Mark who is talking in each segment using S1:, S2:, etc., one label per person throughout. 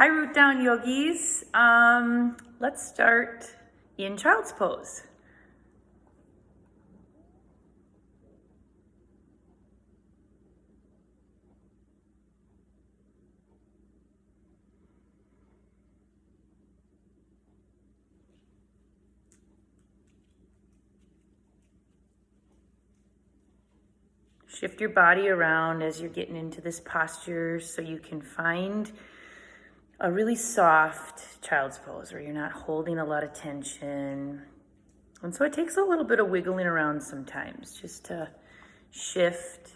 S1: Hi, root down yogis. Let's start in child's pose. Shift your body around as you're getting into this posture so you can find a really soft child's pose where you're not holding a lot of tension. And so it takes a little bit of wiggling around sometimes just to shift.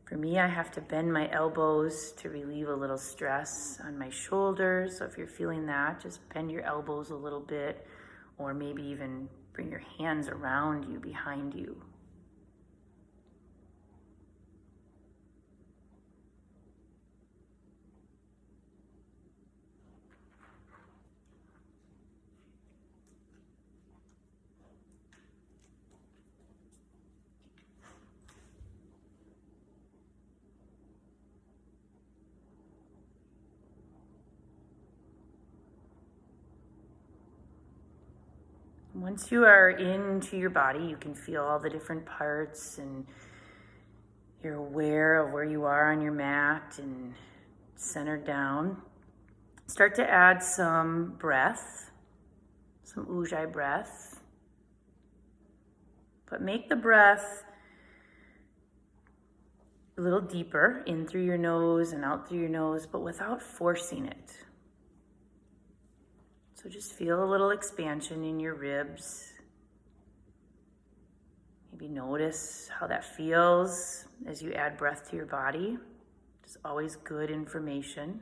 S1: For me, I have to bend my elbows to relieve a little stress on my shoulders. So if you're feeling that, just bend your elbows a little bit, or maybe even bring your hands around you, behind you. Once you are into your body, you can feel all the different parts and you're aware of where you are on your mat and centered down. Start to add some breath, some ujjayi breath. But make the breath a little deeper, in through your nose and out through your nose, but without forcing it. So just feel a little expansion in your ribs. Maybe notice how that feels as you add breath to your body. It's always good information.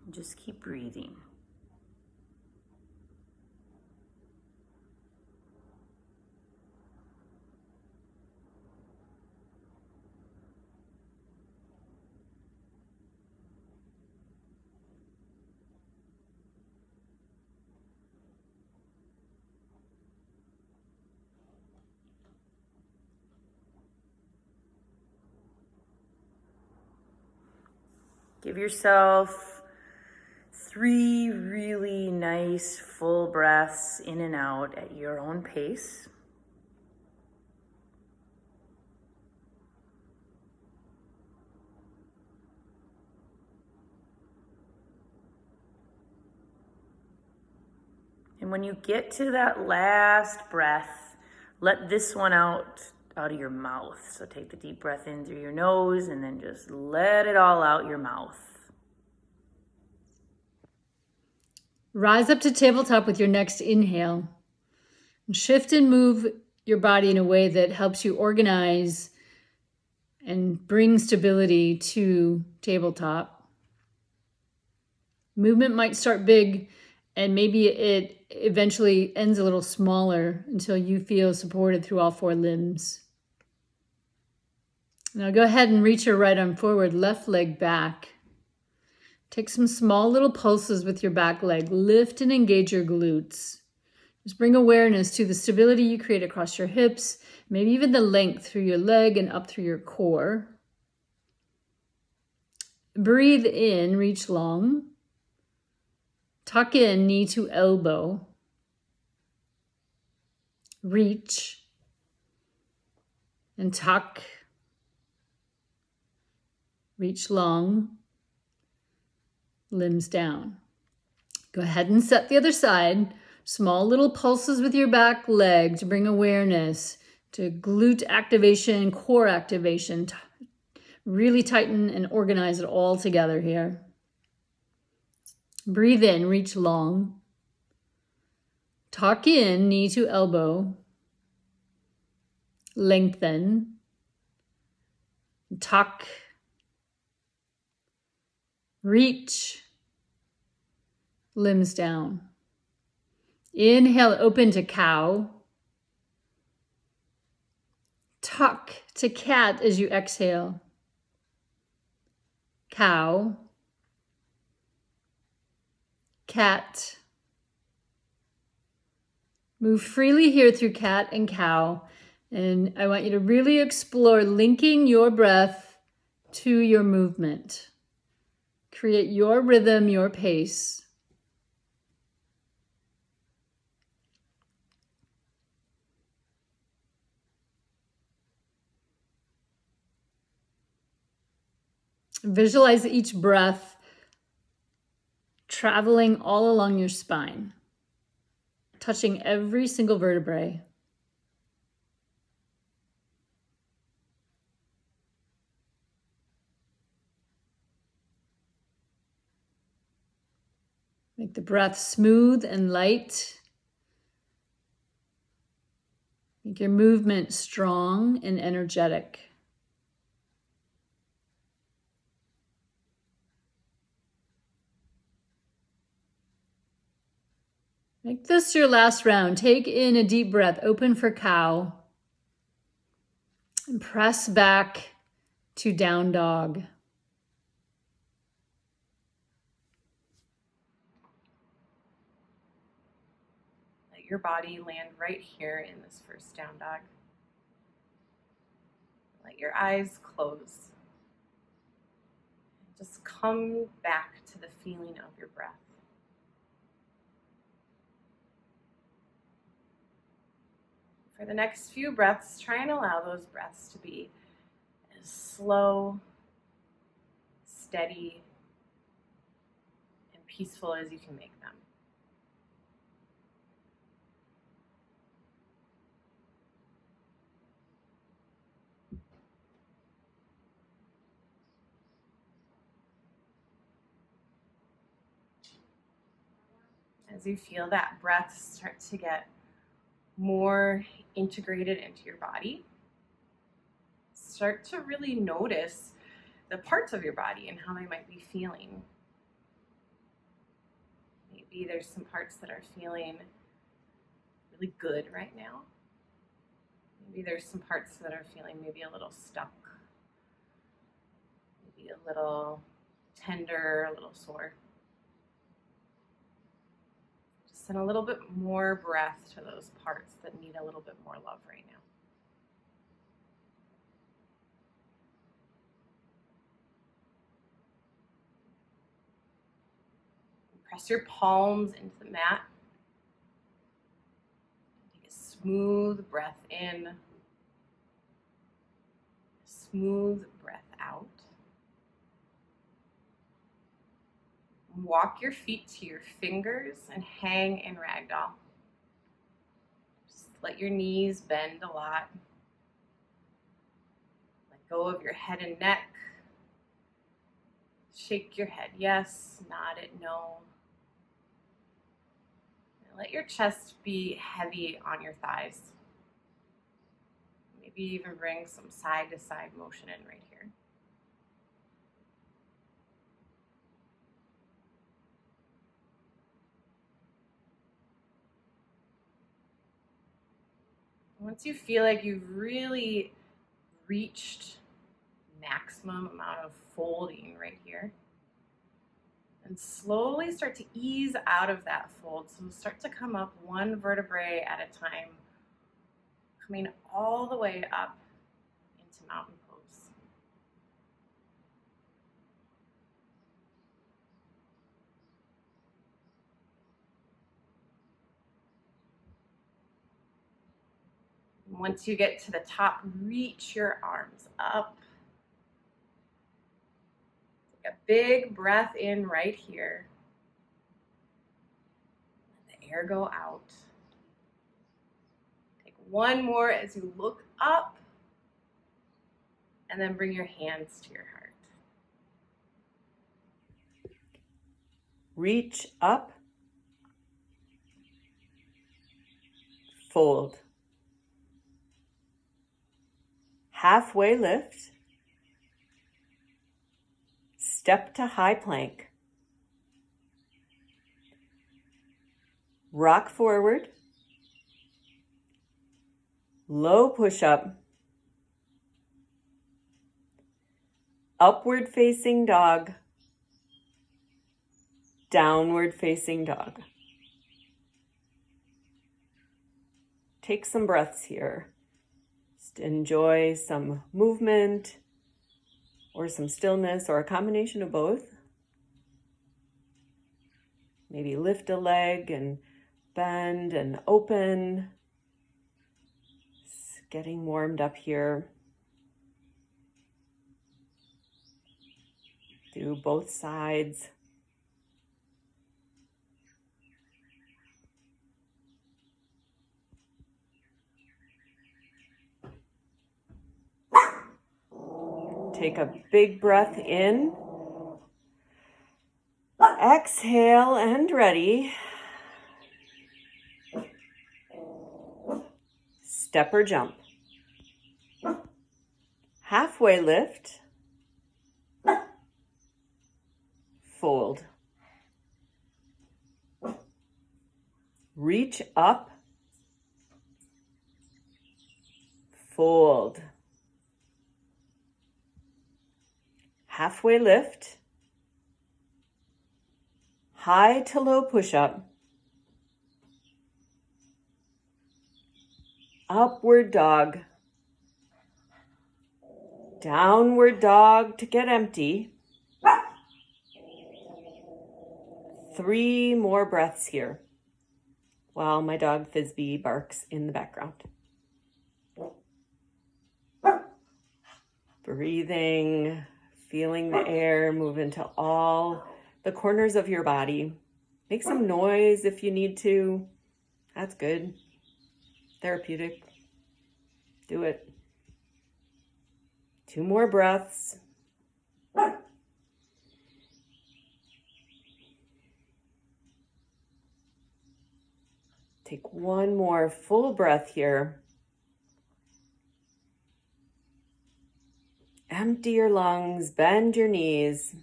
S1: And just keep breathing. Give yourself 3 really nice full breaths in and out at your own pace. And when you get to that last breath, let this one out of your mouth. So take the deep breath in through your nose and then just let it all out your mouth.
S2: Rise up to tabletop with your next inhale. And shift and move your body in a way that helps you organize and bring stability to tabletop. Movement might start big and maybe it eventually ends a little smaller until you feel supported through all 4 limbs. Now go ahead and reach your right arm forward, left leg back. Take some small little pulses with your back leg. Lift and engage your glutes. Just bring awareness to the stability you create across your hips, maybe even the length through your leg and up through your core. Breathe in, reach long. Tuck in, knee to elbow. Reach and tuck. Reach long. Limbs down. Go ahead and set the other side. Small little pulses with your back leg to bring awareness to glute activation, core activation. Really tighten and organize it all together here. Breathe in, reach long. Tuck in, knee to elbow. Lengthen. Tuck. Reach. Limbs down. Inhale, open to cow. Tuck to cat as you exhale. Cow. Cat. Move freely here through cat and cow. And I want you to really explore linking your breath to your movement. Create your rhythm, your pace. Visualize each breath traveling all along your spine, touching every single vertebrae. Make the breath smooth and light. Make your movement strong and energetic. Make this your last round. Take in a deep breath, open for cow, and press back to down dog.
S3: Let your body land right here in this first down dog. Let your eyes close. Just come back to the feeling of your breath. For the next few breaths, try and allow those breaths to be as slow, steady, and peaceful as you can make them. As you feel that breath start to get more integrated into your body, start to really notice the parts of your body and how they might be feeling. Maybe there's some parts that are feeling really good right now. Maybe there's some parts that are feeling maybe a little stuck, maybe a little tender, a little sore. Just send a little bit more breath to those parts that need a little bit more love right now. Press your palms into the mat. Take a smooth breath in, smooth breath out. Walk your feet to your fingers and hang in ragdoll. Just let your knees bend a lot. Let go of your head and neck. Shake your head yes, nod it no. And let your chest be heavy on your thighs. Maybe even bring some side to side motion in right here. Once you feel like you've really reached maximum amount of folding right here, and slowly start to ease out of that fold. So start to come up one vertebrae at a time, coming all the way up into mountain pose. Once you get to the top, reach your arms up. Take a big breath in right here. Let the air go out. Take one more as you look up, and then bring your hands to your heart.
S4: Reach up, fold. Halfway lift, step to high plank. Rock forward, low push-up, upward facing dog, downward facing dog. Take some breaths here. Just enjoy some movement or some stillness, or a combination of both. Maybe lift a leg and bend and open. Just getting warmed up here. Do both sides. Take a big breath in. Exhale and ready. Step or jump. Halfway lift. Fold. Reach up. Fold. Halfway lift. High to low push-up. Upward dog. Downward dog to get empty. 3 more breaths here while my dog Frisbee barks in the background. Breathing, feeling the air move into all the corners of your body. Make some noise if you need to. That's good. Therapeutic. Do it. 2 more breaths. Take 1 more full breath here. Empty your lungs, bend your knees.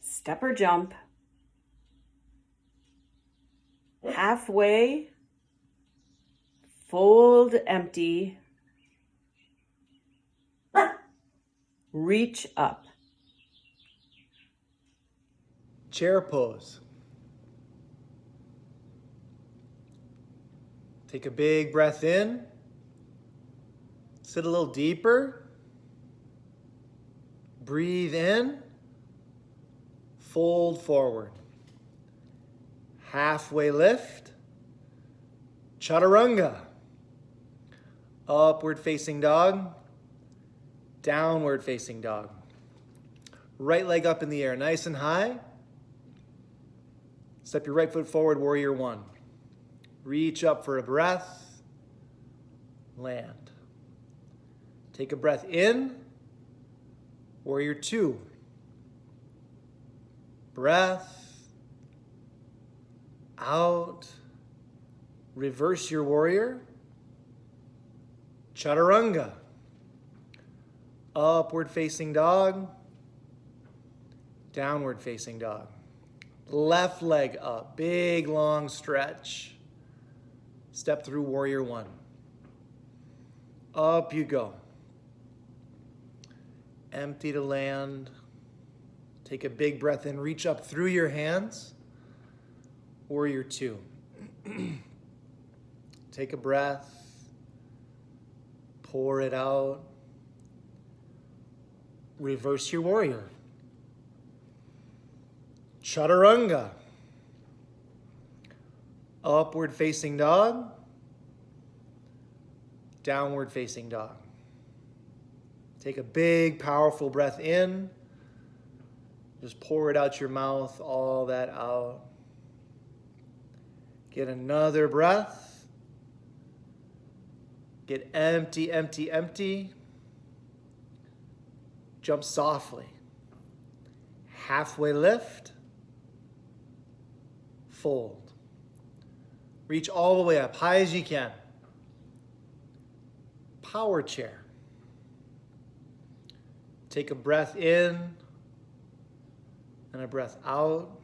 S4: Step or jump. Halfway. Fold, empty. Reach up.
S5: Chair pose. Take a big breath in. Sit a little deeper. Breathe in. Fold forward. Halfway lift. Chaturanga. Upward facing dog. Downward facing dog. Right leg up in the air, nice and high. Step your right foot forward, warrior 1. Reach up for a breath. Land. Take a breath in. Warrior 2. Breath. Out. Reverse your warrior. Chaturanga. Upward facing dog. Downward facing dog. Left leg up. Big long stretch. Step through warrior 1. Up you go. Empty to land. Take a big breath in. Reach up through your hands. Warrior 2. Take a breath. Pour it out. Reverse your warrior. Chaturanga. Upward facing dog. Downward facing dog. Take a big, powerful breath in. Just pour it out your mouth, all that out. Get another breath. Get empty, empty, empty. Jump softly. Halfway lift. Fold. Reach all the way up, high as you can. Power chair. Take a breath in and a breath out.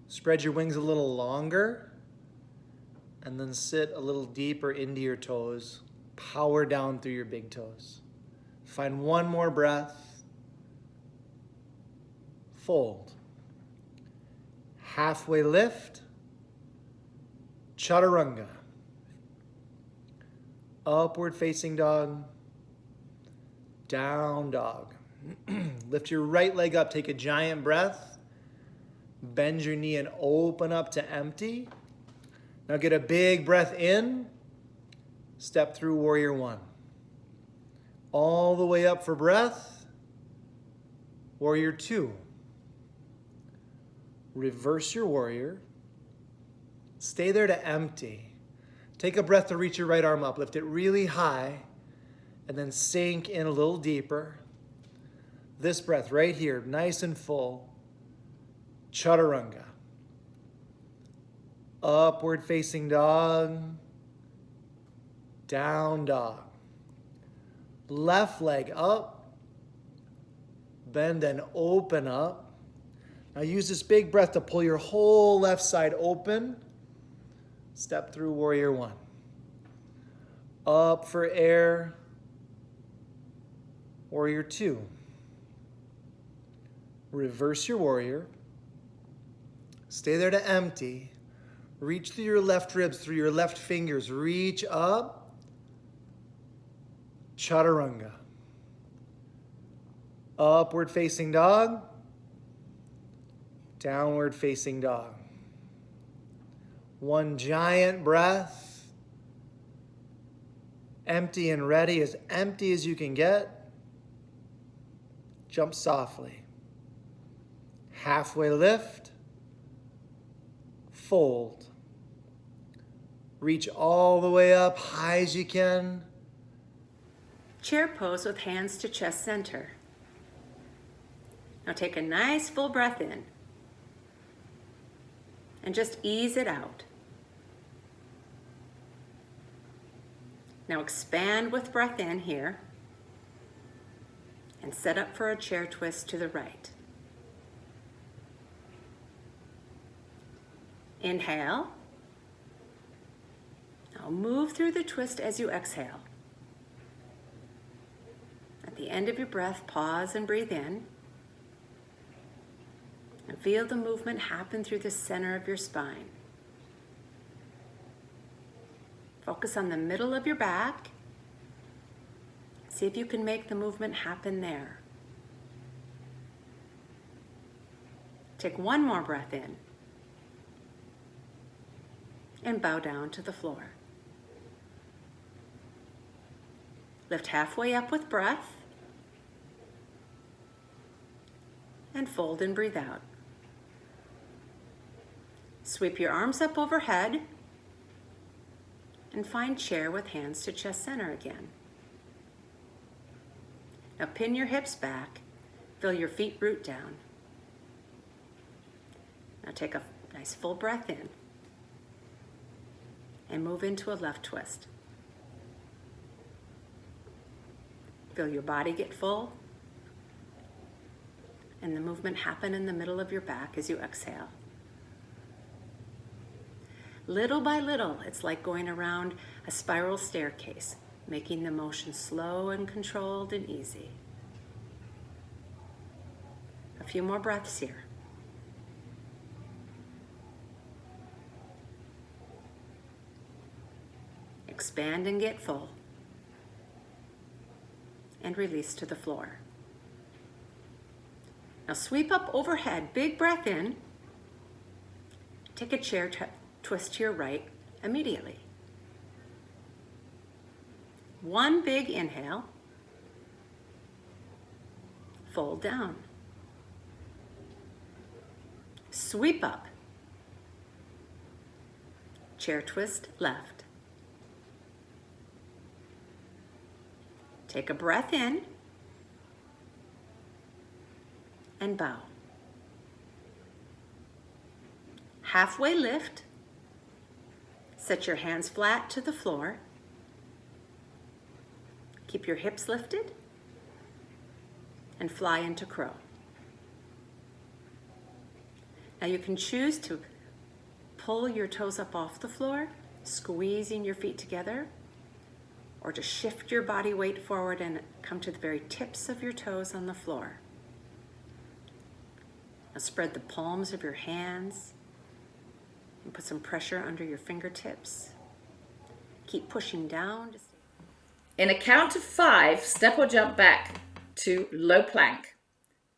S5: Spread your wings a little longer and then sit a little deeper into your toes. Power down through your big toes. Find 1 more breath. Fold. Halfway lift. Chaturanga. Upward facing dog. Down dog. Lift your right leg up. Take a giant breath. Bend your knee and open up to empty. Now get a big breath in. Step through warrior one. All the way up for breath. Warrior two. Reverse your warrior. Stay there to empty. Take a breath to reach your right arm up. Lift it really high and then sink in a little deeper. This breath right here, nice and full. Chaturanga. Upward facing dog. Down dog. Left leg up. Bend and open up. Now use this big breath to pull your whole left side open. Step through warrior one. Up for air. Warrior two. Reverse your warrior. Stay there to empty. Reach through your left ribs, through your left fingers. Reach up. Chaturanga. Upward facing dog. Downward facing dog. One giant breath. Empty and ready, as empty as you can get. Jump softly. Halfway lift. Fold. Reach all the way up, high as you can.
S6: Chair pose with hands to chest center. Now take a nice full breath in and just ease it out. Now expand with breath in here and set up for a chair twist to the right. Inhale. Now move through the twist as you exhale. At the end of your breath, pause and breathe in. And feel the movement happen through the center of your spine. Focus on the middle of your back. See if you can make the movement happen there. Take one more breath in. And bow down to the floor. Lift halfway up with breath. And fold and breathe out. Sweep your arms up overhead and find chair with hands to chest center again. Now pin your hips back, feel your feet root down. Now take a nice full breath in and move into a left twist. Feel your body get full and the movement happen in the middle of your back as you exhale. Little by little, it's like going around a spiral staircase, making the motion slow and controlled and easy. A few more breaths here. Expand and get full. And release to the floor. Now sweep up overhead, big breath in. Take a chair twist to your right immediately. One big inhale. Fold down. Sweep up. Chair twist left. Take a breath in and bow. Halfway lift. Set your hands flat to the floor. Keep your hips lifted and fly into crow. Now you can choose to pull your toes up off the floor, squeezing your feet together, or to shift your body weight forward and come to the very tips of your toes on the floor. Now spread the palms of your hands and put some pressure under your fingertips. Keep pushing down.
S1: In a count of 5, step or jump back to low plank.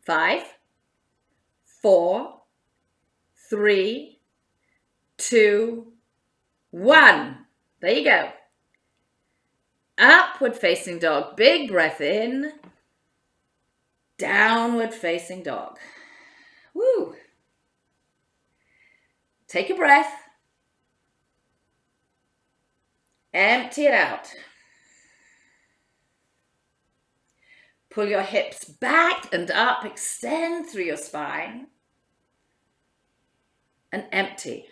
S1: 5, 4, 3, 2, 1. There you go. Upward facing dog. Big breath in. Downward facing dog. Woo. Take a breath. Empty it out. Pull your hips back and up. Extend through your spine. And empty.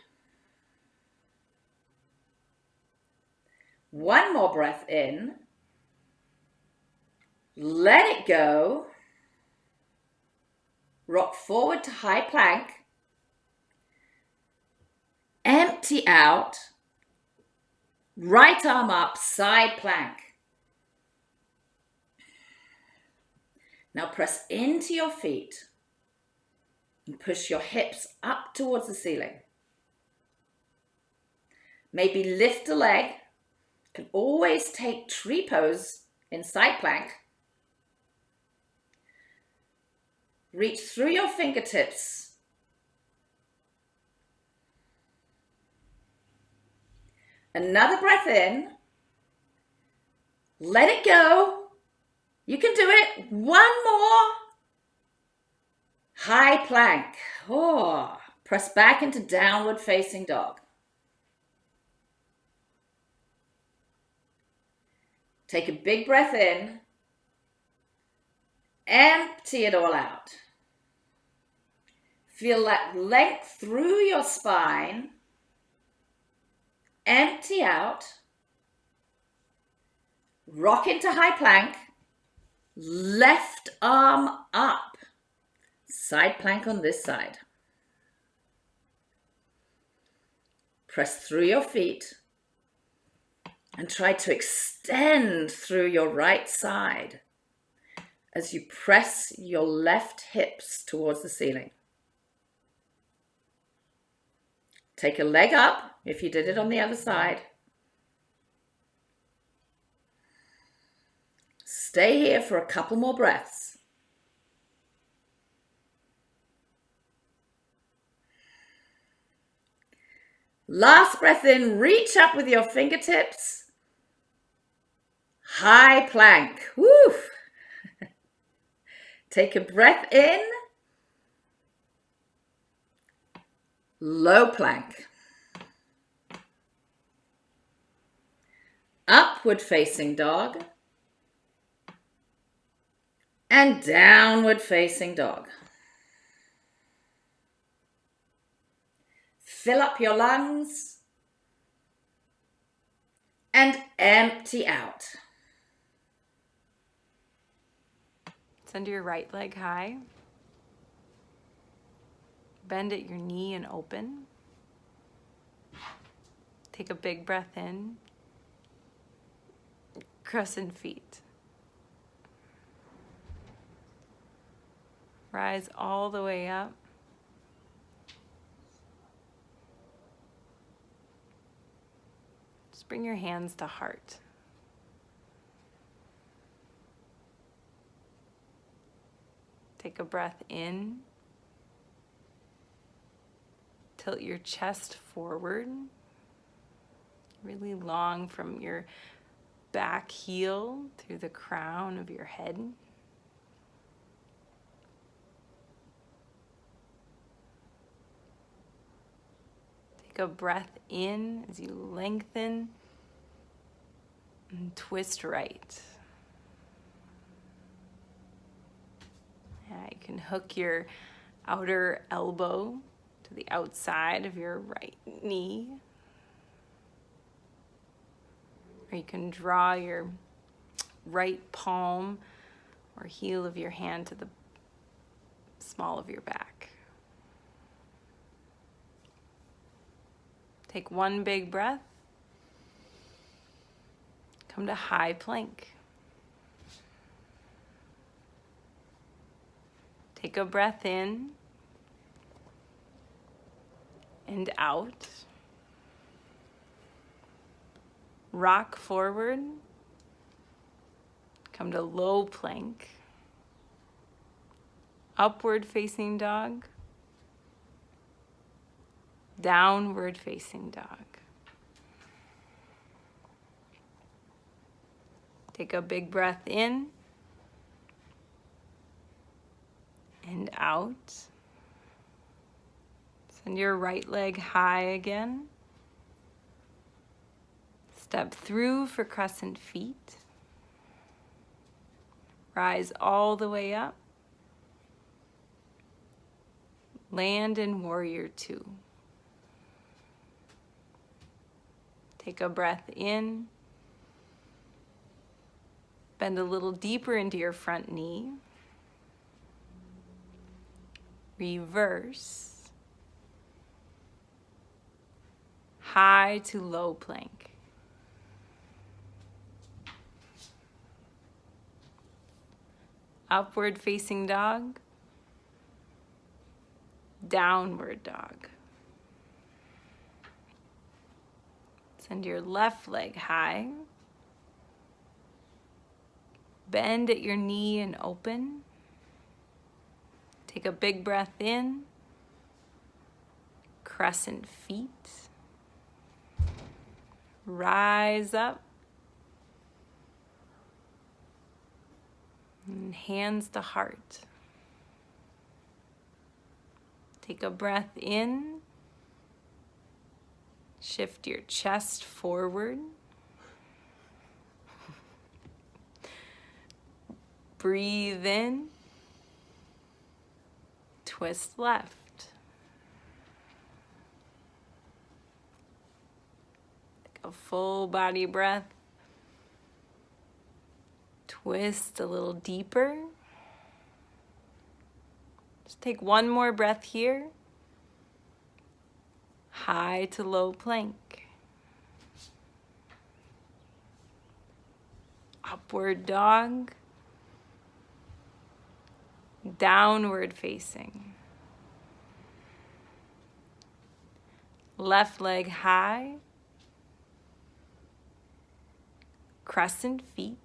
S1: One more breath in. Let it go. Rock forward to high plank. Empty out. Right arm up, side plank. Now press into your feet and push your hips up towards the ceiling. Maybe lift a leg. You can always take tree pose in side plank. Reach through your fingertips. Another breath in. Let it go. You can do it. One more. High plank. Oh, press back into downward facing dog. Take a big breath in. Empty it all out. Feel that length through your spine. Empty out. Rock into high plank. Left arm up. Side plank on this side. Press through your feet and try to extend through your right side as you press your left hips towards the ceiling. Take a leg up if you did it on the other side. Stay here for a couple more breaths. Last breath in, reach up with your fingertips. High plank. Woo! Take a breath in. Low plank. Upward facing dog. And downward facing dog. Fill up your lungs and empty out.
S3: Send your right leg high. Bend at your knee and open. Take a big breath in. Crescent feet. Rise all the way up. Just bring your hands to heart. Take a breath in. Tilt your chest forward. Really long from your back heel through the crown of your head. Take a breath in as you lengthen and twist right. Yeah, you can hook your outer elbow to the outside of your right knee. Or you can draw your right palm or heel of your hand to the small of your back. Take one big breath. Come to high plank. Take a breath in and out. Rock forward
S7: Come to low plank. Upward facing dog. Downward facing dog. Take a big breath in and out. Send your right leg high again. Step through for crescent feet. Rise all the way up. Land in warrior two. Take a breath in. Bend a little deeper into your front knee. Reverse. High to low plank. Upward facing dog. Downward dog. Send your left leg high. Bend at your knee and open. Take a big breath in. Crescent feet. Rise up. And hands to heart. Take a breath in. Shift your chest forward. Breathe in. Twist left. Take a full body breath. Twist a little deeper. Just take one more breath here. High to low plank. Upward dog. Downward facing. Left leg high. Crescent feet.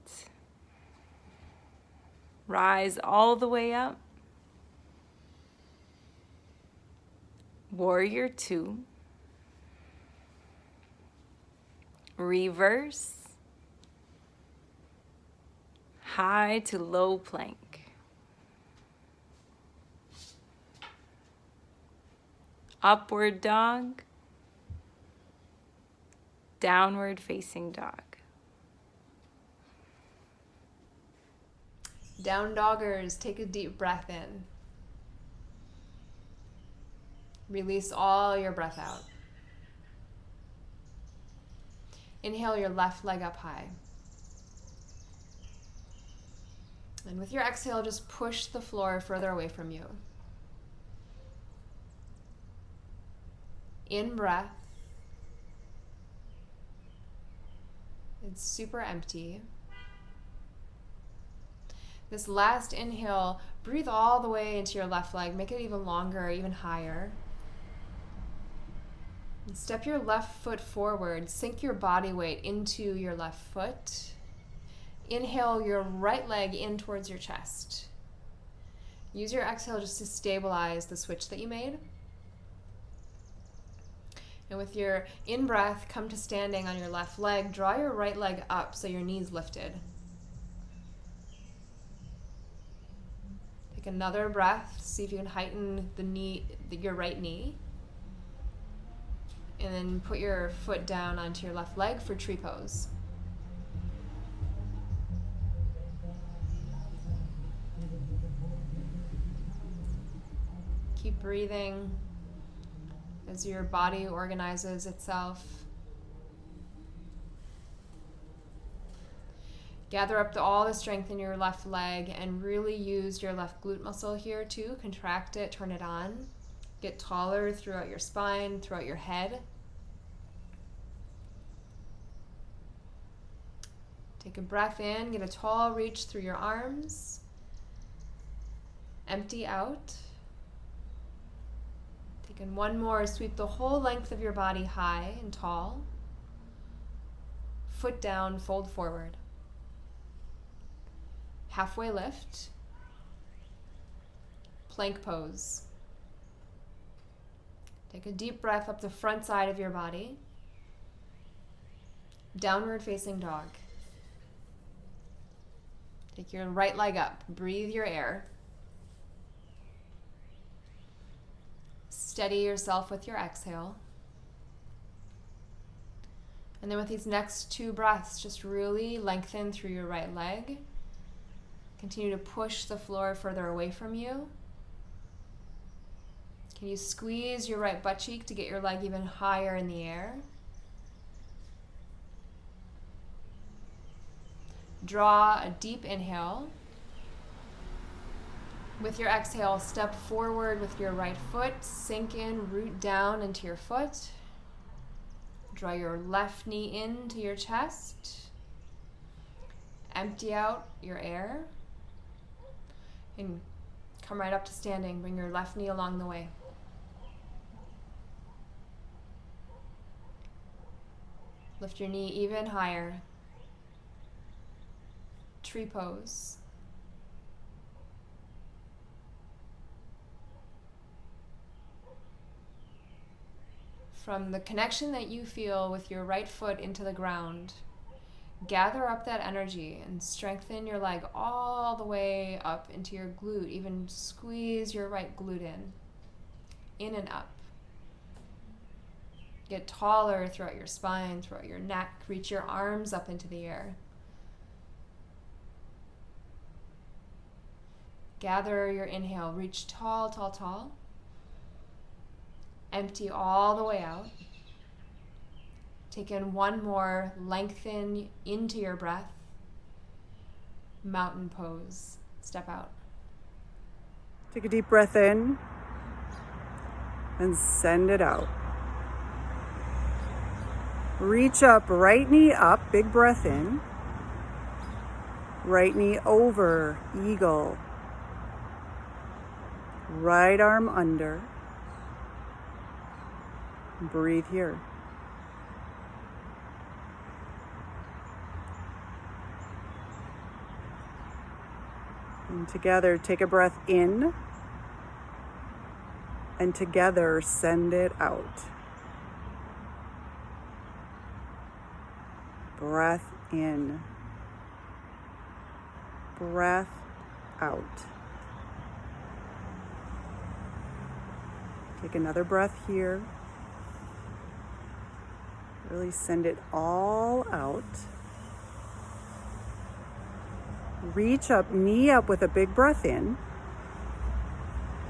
S7: Rise all the way up. Warrior two. Reverse. High to low plank. Upward dog. Downward facing dog.
S2: Down doggers, take a deep breath in. Release all your breath out. Inhale your left leg up high. And with your exhale, just push the floor further away from you. In breath. It's super empty. This last inhale, breathe all the way into your left leg. Make it even longer, even higher. And step your left foot forward. Sink your body weight into your left foot. Inhale your right leg in towards your chest. Use your exhale just to stabilize the switch that you made. And with your in-breath, come to standing on your left leg. Draw your right leg up so your knee's lifted. Take another breath. See if you can heighten your right knee. And then put your foot down onto your left leg for tree pose. Keep breathing as your body organizes itself. Gather up all the strength in your left leg and really use your left glute muscle here too. Contract it, turn it on. Get taller throughout your spine, throughout your head. Take a breath in, get a tall reach through your arms. Empty out. And one more, sweep the whole length of your body high and tall. Foot down, fold forward.
S8: halfway lift, plank pose. Take a deep breath up the front side of your body. Downward facing dog. Take your right leg up. Breathe your air. Steady yourself with your exhale. And then with these next 2 breaths, just really lengthen through your right leg. Continue to push the floor further away from you. Can you squeeze your right butt cheek to get your leg even higher in the air? Draw a deep inhale. With your exhale, step forward with your right foot. Sink in, root down into your foot. Draw your left knee into your chest. Empty out your air. And come right up to standing. Bring your left knee along the way. Lift your knee even higher. Tree pose. From the connection that you feel with your right foot into the ground, gather up that energy and strengthen your leg all the way up into your glute. Even squeeze your right glute in and up. Get taller throughout your spine, throughout your neck. Reach your arms up into the air. Gather your inhale. Reach tall, tall, tall. Empty all the way out. Take in one more. Lengthen into your breath. Mountain pose. Step out.
S9: Take a deep breath in and send it out. Reach up, right knee up, big breath in. Right knee over, eagle. Right arm under. Breathe here. And together, take a breath in. And together, send it out. Breath in. Breath out. Take another breath here. Really send it all out. Reach up, knee up with a big breath in.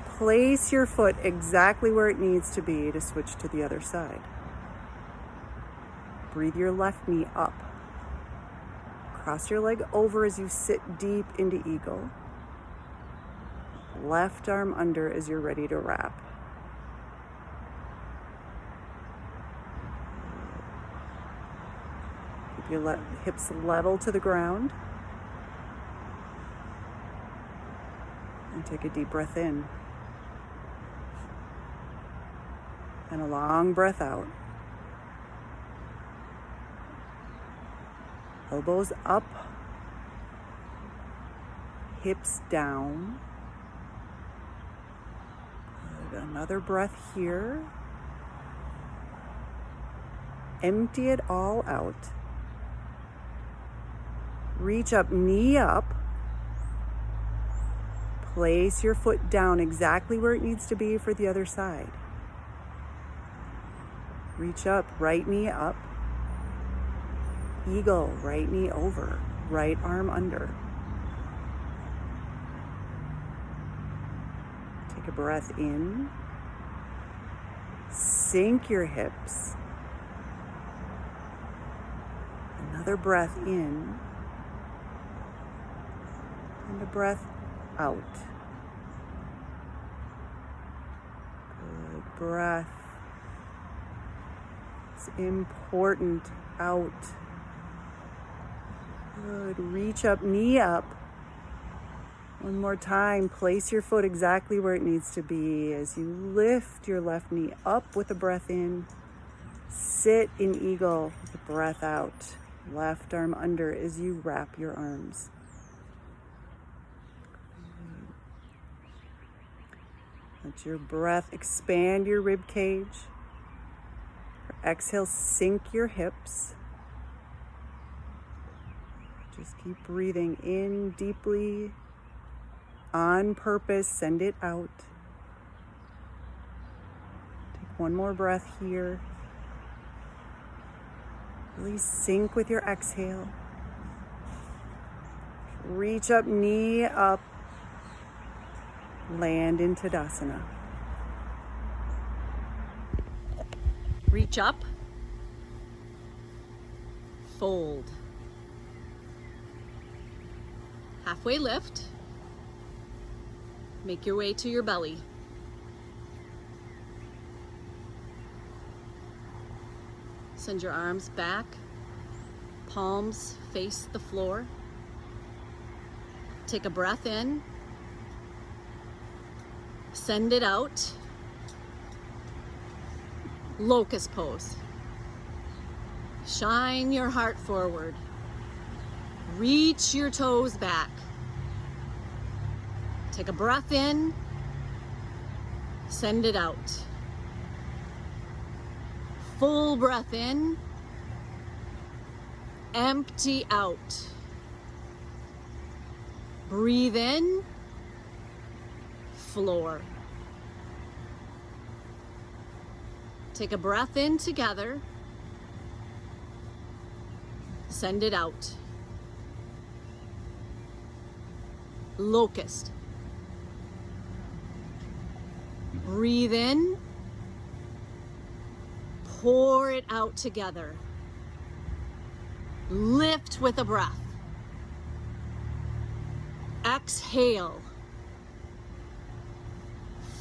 S9: Place your foot exactly where it needs to be to switch to the other side. Breathe your left knee up. Cross your leg over as you sit deep into eagle. Left arm under as you're ready to wrap. Keep your hips level to the ground. And take a deep breath in. And a long breath out. Elbows up. Hips down. Good. Another breath here. Empty it all out. Reach up, knee up. Place your foot down exactly where it needs to be for the other side. Reach up, right knee up. Eagle, right knee over, right arm under. Take a breath in. Sink your hips. Another breath in. And a breath out. Good breath. It's important. Out. Good. Reach up, knee up. One more time. Place your foot exactly where it needs to be as you lift your left knee up with a breath in. Sit in eagle with a breath out. Left arm under as you wrap your arms. Let your breath expand your rib cage. Exhale, sink your hips. Just keep breathing in deeply. On purpose, send it out. Take one more breath here. Really sync with your exhale. Reach up, knee up. Land in Tadasana.
S10: Reach up, fold. Halfway lift, make your way to your belly. Send your arms back, palms face the floor. Take a breath in, send it out. Locust pose. Shine your heart forward. Reach your toes back. Take a breath in, send it out. Full breath in, empty out. Breathe in, floor. Take a breath in together. Send it out. Locust. Breathe in. Pour it out together. Lift with a breath. Exhale.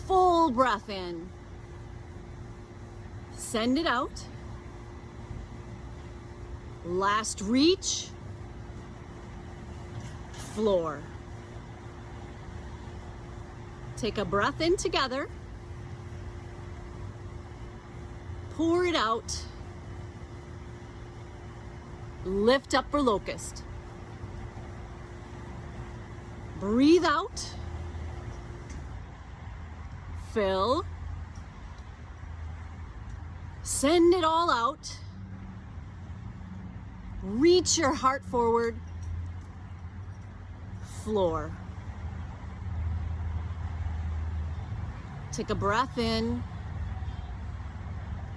S10: Full breath in. Send it out. Last reach. Floor. Take a breath in together. Pour it out. Lift up for locust. Breathe out. Fill. Send it all out. Reach your heart forward. Floor. Take a breath in.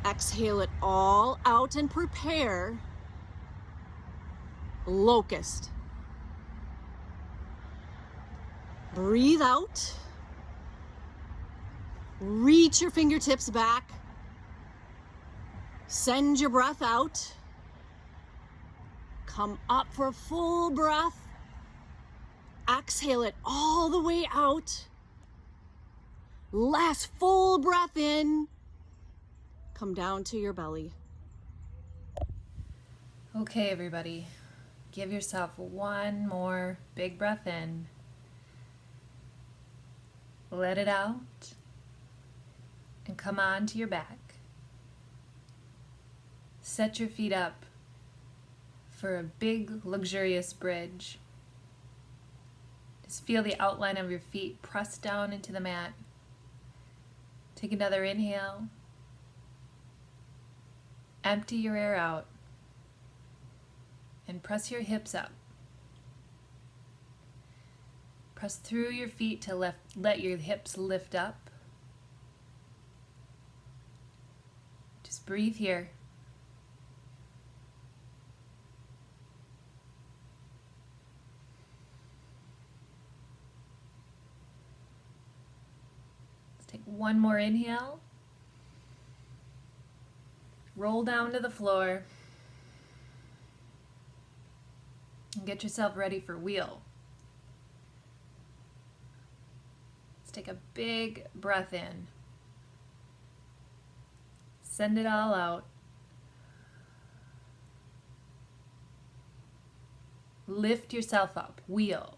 S10: Exhale it all out and prepare. Locust. Breathe out. Reach your fingertips back. Send your breath out. Come up for a full breath. Exhale it all the way out. Last full breath in. Come down to your belly.
S8: Okay, everybody, give yourself one more big breath in. Let it out and come on to your back. Set your feet up for a big, luxurious bridge. Just feel the outline of your feet press down into the mat. Take another inhale. Empty your air out. And press your hips up. Press through your feet to let your hips lift up. Just breathe here. Take one more inhale. Roll down to the floor. And get yourself ready for wheel. Let's take a big breath in. Send it all out. Lift yourself up. Wheel.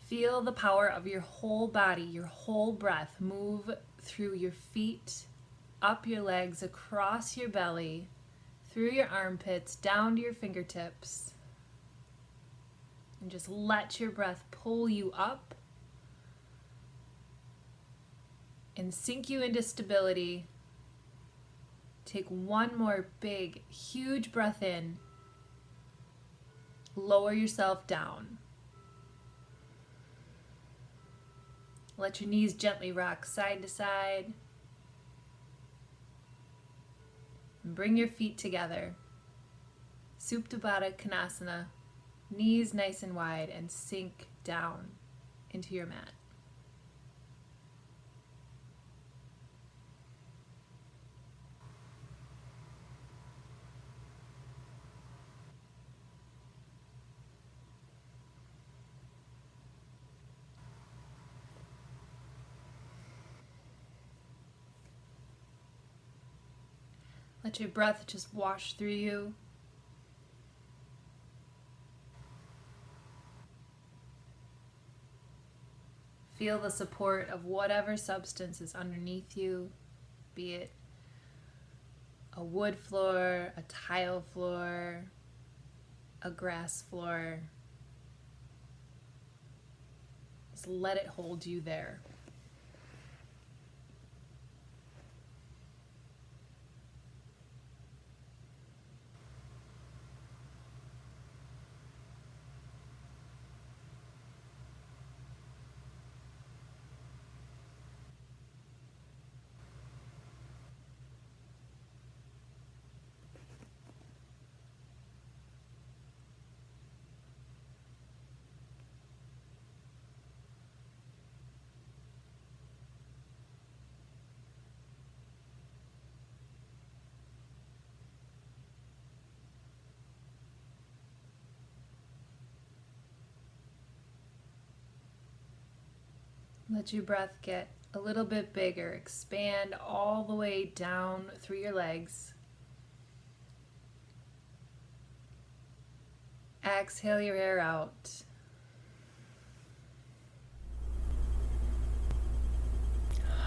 S8: Feel the power of your whole body, your whole breath move through your feet, up your legs, across your belly, through your armpits, down to your fingertips.
S2: And just let your breath pull you up and sink you into stability. Take one more big, huge breath in. Lower yourself down. Let your knees gently rock side to side. And bring your feet together. Supta Baddha Konasana. Knees nice and wide, and sink down into your mat. Let your breath just wash through you. Feel the support of whatever substance is underneath you, be it a wood floor, a tile floor, a grass floor. Just let it hold you there. Let your breath get a little bit bigger. Expand all the way down through your legs. Exhale your air out.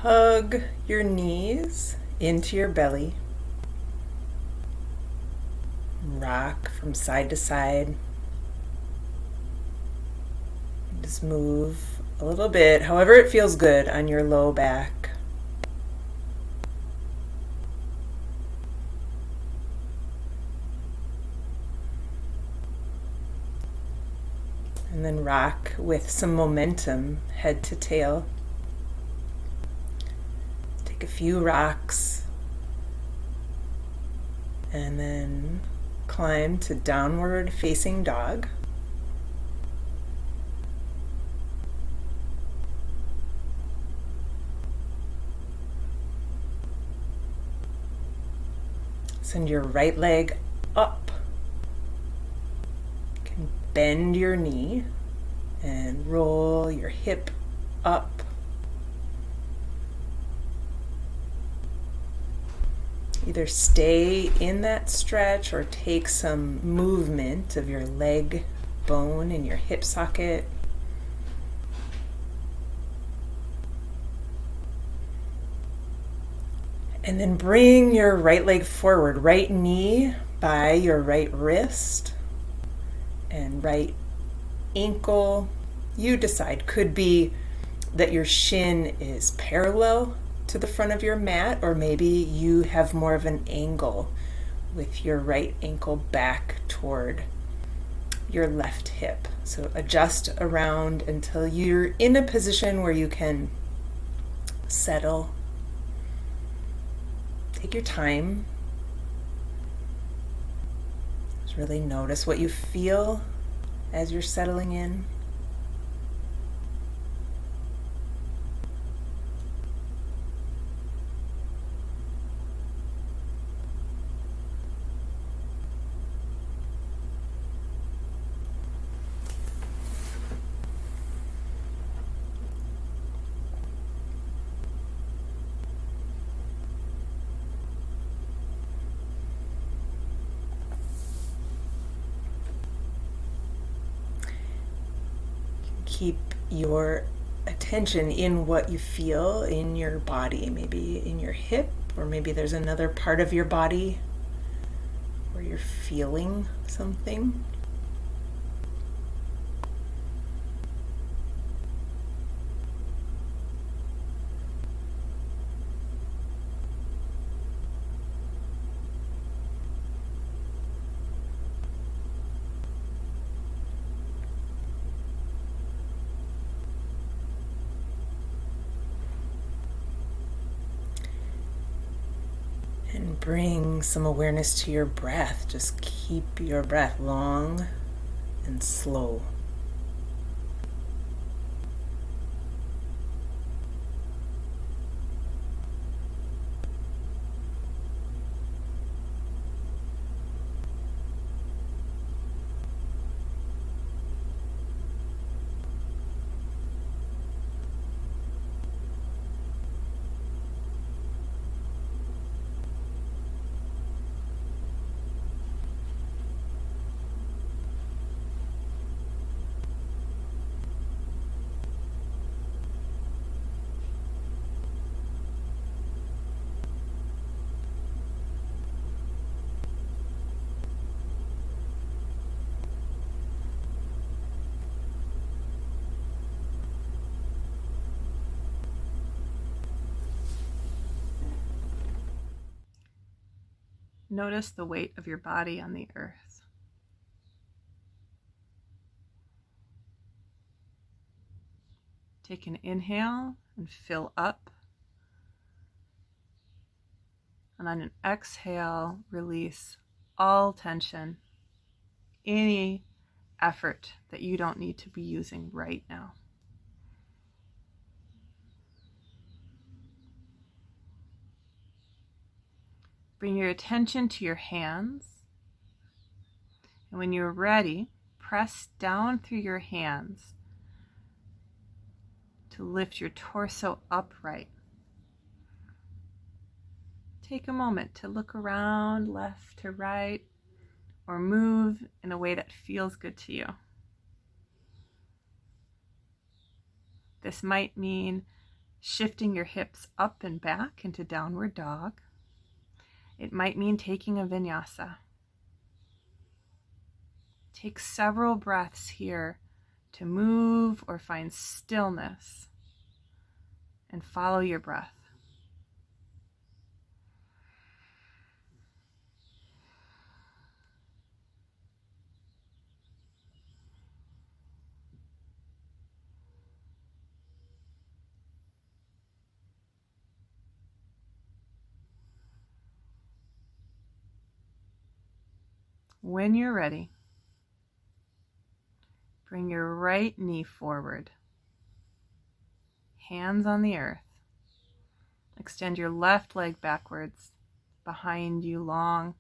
S1: Hug your knees into your belly. Rock from side to side. Just move a little bit, however it feels good on your low back. And then rock with some momentum, head to tail. Take a few rocks and then climb to downward facing dog. Send your right leg up. You can bend your knee and roll your hip up. Either stay in that stretch or take some movement of your leg bone in your hip socket. And then bring your right leg forward, right knee by your right wrist and right ankle. You decide. Could be that your shin is parallel to the front of your mat, or maybe you have more of an angle with your right ankle back toward your left hip. So adjust around until you're in a position where you can settle. Take your time. Just really notice what you feel as you're settling in. Keep your attention in what you feel in your body, maybe in your hip, or maybe there's another part of your body where you're feeling something. Bring some awareness to your breath. Just keep your breath long and slow.
S3: Notice the weight of your body on the earth. Take an inhale and fill up. And on an exhale, release all tension, any effort that you don't need to be using right now. Bring your attention to your hands. And when you're ready, press down through your hands to lift your torso upright. Take a moment to look around left to right or move in a way that feels good to you. This might mean shifting your hips up and back into downward dog. It might mean taking a vinyasa. Take several breaths here to move or find stillness and follow your breath. When you're ready, bring your right knee forward, hands on the earth. Extend your left leg backwards, behind you long,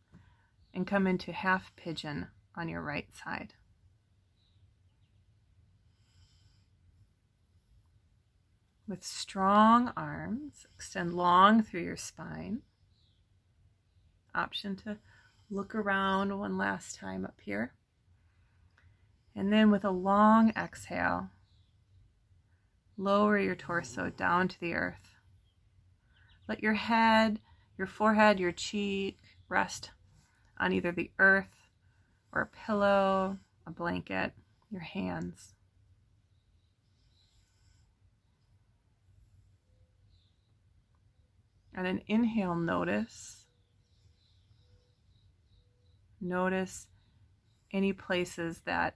S3: and come into half pigeon on your right side. With strong arms, extend long through your spine. Option to look around one last time up here. And then with a long exhale, lower your torso down to the earth. Let your head, your forehead, your cheek rest on either the earth or a pillow, a blanket, your hands. And then inhale, notice any places that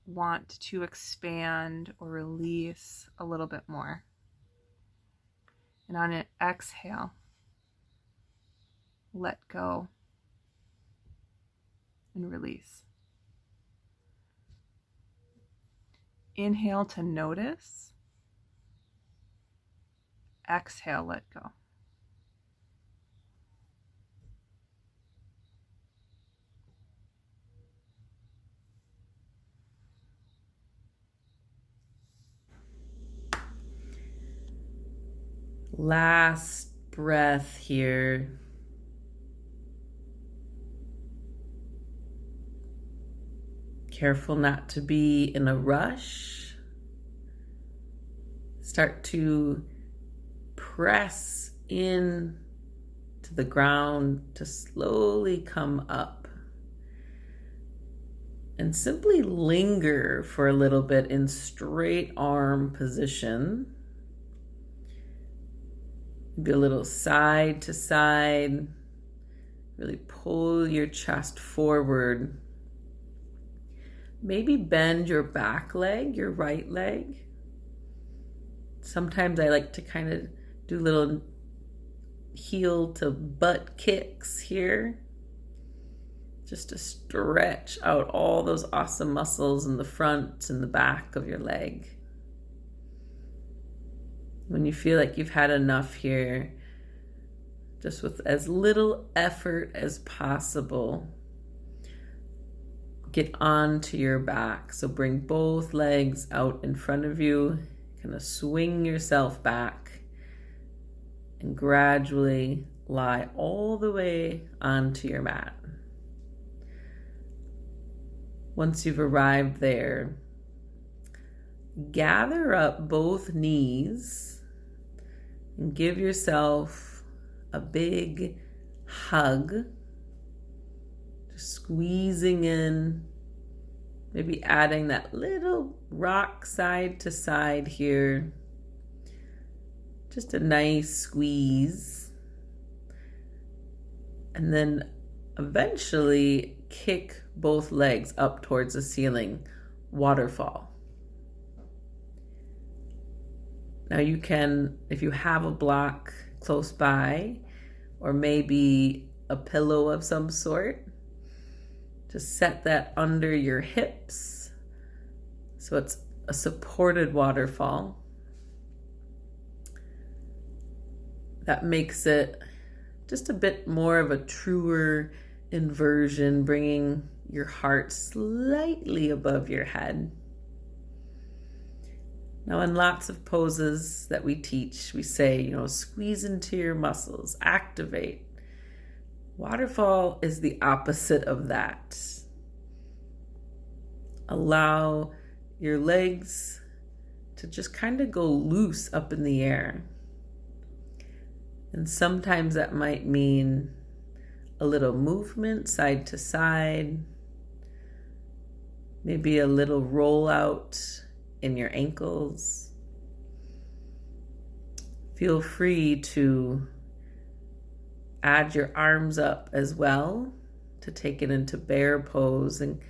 S3: want to expand or release a little bit more. And on an exhale, let go and release. Inhale to notice. Exhale, let go.
S1: Last breath here. Careful not to be in a rush. Start to press in to the ground to slowly come up. And simply linger for a little bit in straight arm position. Be a little side to side. Really pull your chest forward. Maybe bend your back leg, your right leg. Sometimes I like to kind of do little heel to butt kicks here, just to stretch out all those awesome muscles in the front and the back of your leg. When you feel like you've had enough here, just with as little effort as possible, get onto your back. So bring both legs out in front of you, kind of swing yourself back, and gradually lie all the way onto your mat. Once you've arrived there, gather up both knees and give yourself a big hug, just squeezing in, maybe adding that little rock side to side here. Just a nice squeeze. And then eventually kick both legs up towards the ceiling, waterfall. Now you can, if you have a block close by, or maybe a pillow of some sort, just set that under your hips so it's a supported waterfall. That makes it just a bit more of a truer inversion, bringing your heart slightly above your head. Now, in lots of poses that we teach, we say, squeeze into your muscles, activate. Waterfall is the opposite of that. Allow your legs to just kind of go loose up in the air. And sometimes that might mean a little movement side to side, maybe a little rollout in your ankles. Feel free to add your arms up as well to take it into bear pose and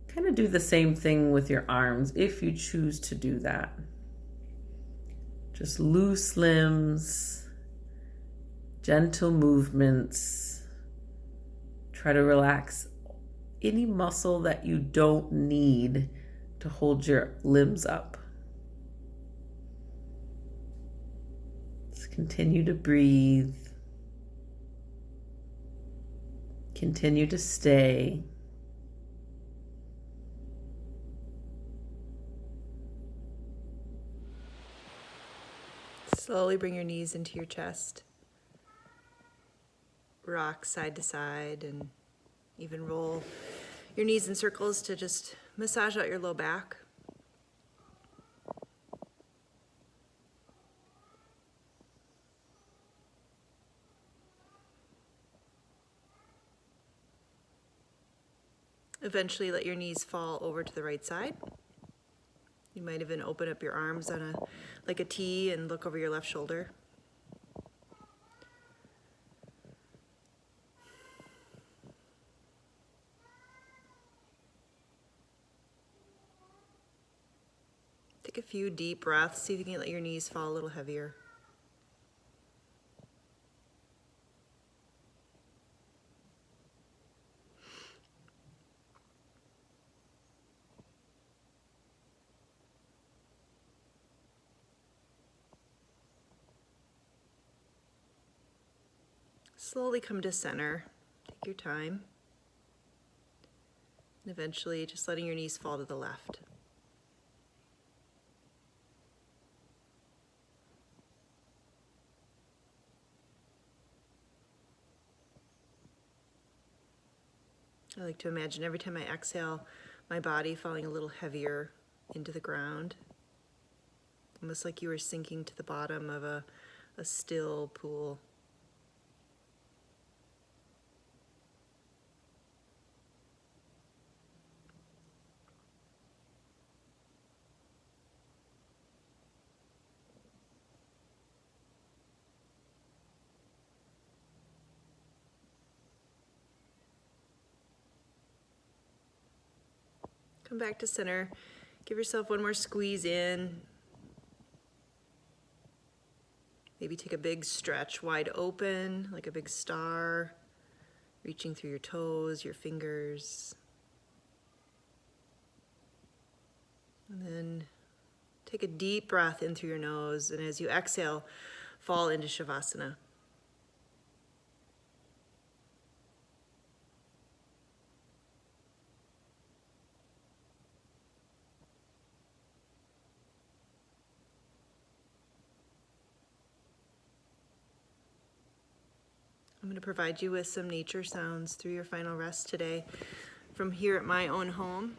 S1: kind of do the same thing with your arms if you choose to do that. Just loose limbs, gentle movements. Try to relax any muscle that you don't need to hold your limbs up. Just continue to breathe. Continue to stay.
S11: Slowly bring your knees into your chest. Rock side to side and even roll your knees in circles to just massage out your low back. Eventually let your knees fall over to the right side. You might even open up your arms on like a T and look over your left shoulder. Take a few deep breaths. See if you can let your knees fall a little heavier. Slowly come to center. Take your time. And eventually just letting your knees fall to the left. I like to imagine every time I exhale, my body falling a little heavier into the ground. Almost like you were sinking to the bottom of a still pool. Come back to center. Give yourself one more squeeze in. Maybe take a big stretch wide open, like a big star, reaching through your toes, your fingers. And then take a deep breath in through your nose, and as you exhale, fall into Shavasana. I'm going to provide you with some nature sounds through your final rest today from here at my own home.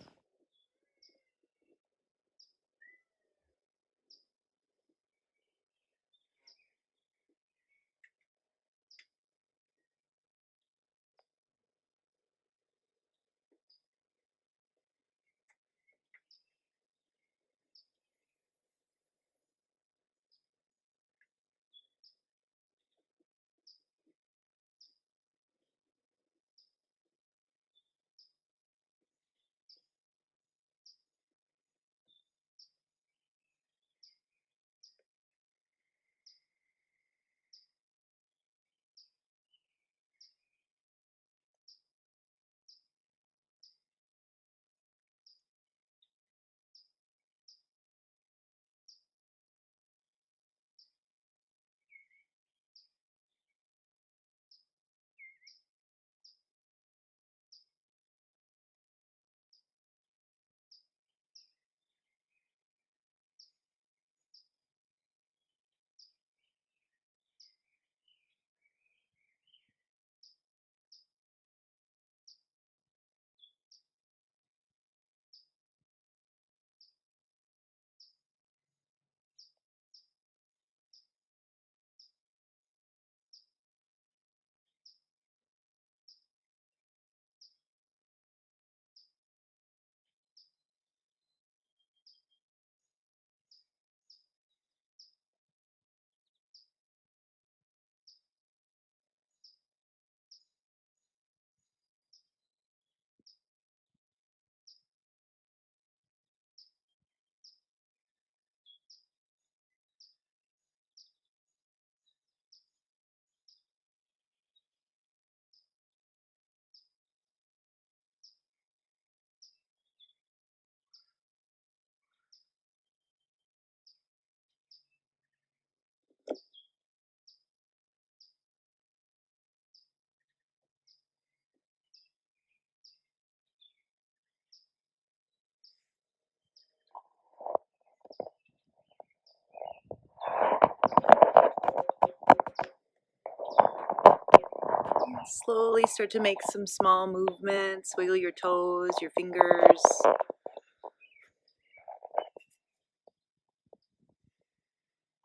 S11: Slowly start to make some small movements, wiggle your toes, your fingers.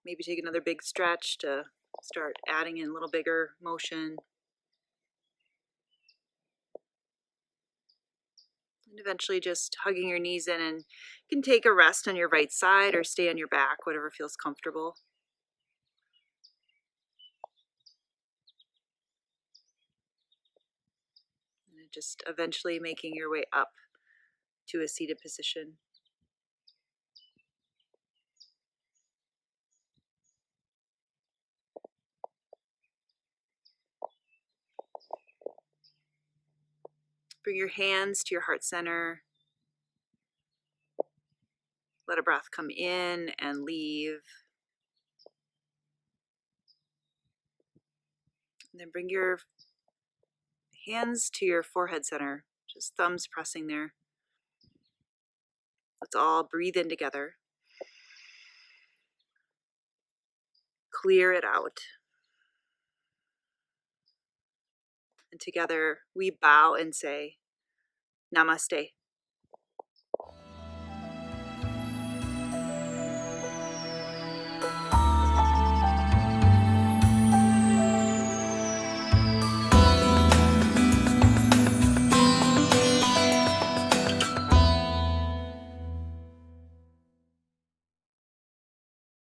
S11: Maybe take another big stretch to start adding in a little bigger motion. And eventually just hugging your knees in, and you can take a rest on your right side or stay on your back, whatever feels comfortable. And just eventually making your way up to a seated position. Bring your hands to your heart center. Let a breath come in and leave. And then bring your hands to your forehead center, just thumbs pressing there. Let's all breathe in together. Clear it out. And together we bow and say, Namaste.